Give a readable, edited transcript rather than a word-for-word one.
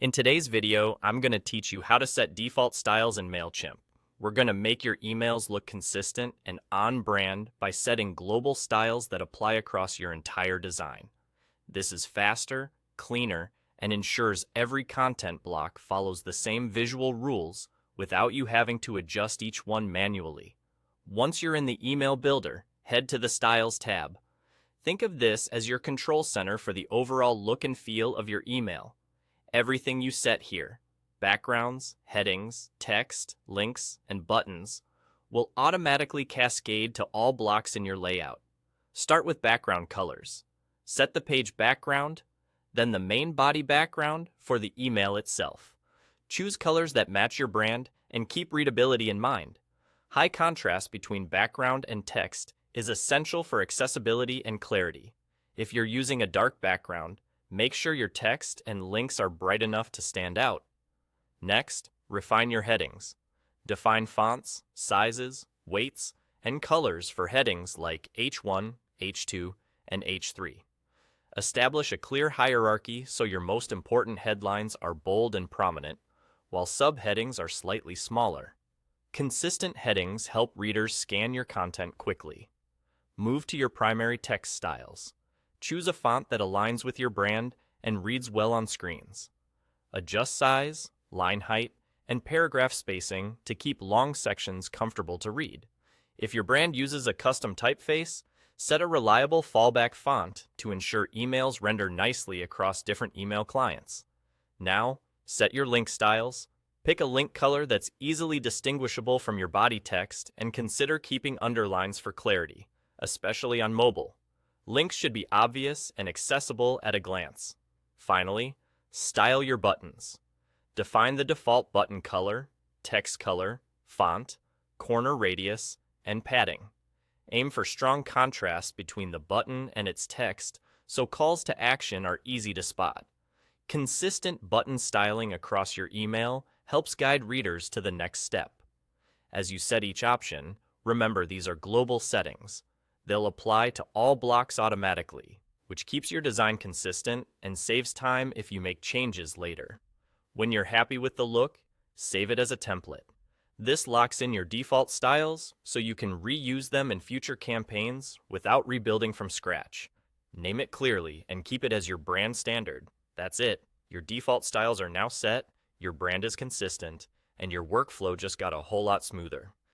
In today's video, I'm going to teach you how to set default styles in Mailchimp. We're going to make your emails look consistent and on brand by setting global styles that apply across your entire design. This is faster, cleaner, and ensures every content block follows the same visual rules without you having to adjust each one manually. Once you're in the email builder, head to the Styles tab. Think of this as your control center for the overall look and feel of your email. Everything you set here, backgrounds, headings, text, links, and buttons, will automatically cascade to all blocks in your layout. Start with background colors. Set the page background, then the main body background for the email itself. Choose colors that match your brand and keep readability in mind. High contrast between background and text is essential for accessibility and clarity. If you're using a dark background, make sure your text and links are bright enough to stand out. Next, refine your headings. Define fonts, sizes, weights, and colors for headings like H1, H2, and H3. Establish a clear hierarchy so your most important headlines are bold and prominent, while subheadings are slightly smaller. Consistent headings help readers scan your content quickly. Move to your primary text styles. Choose a font that aligns with your brand and reads well on screens. Adjust size, line height, and paragraph spacing to keep long sections comfortable to read. If your brand uses a custom typeface, set a reliable fallback font to ensure emails render nicely across different email clients. Now, set your link styles. Pick a link color that's easily distinguishable from your body text and consider keeping underlines for clarity, especially on mobile. Links should be obvious and accessible at a glance. Finally, style your buttons. Define the default button color, text color, font, corner radius, and padding. Aim for strong contrast between the button and its text so calls to action are easy to spot. Consistent button styling across your email helps guide readers to the next step. As you set each option, remember these are global settings. They'll apply to all blocks automatically, which keeps your design consistent and saves time if you make changes later. When you're happy with the look, save it as a template. This locks in your default styles so you can reuse them in future campaigns without rebuilding from scratch. Name it clearly and keep it as your brand standard. That's it. Your default styles are now set, your brand is consistent, and your workflow just got a whole lot smoother.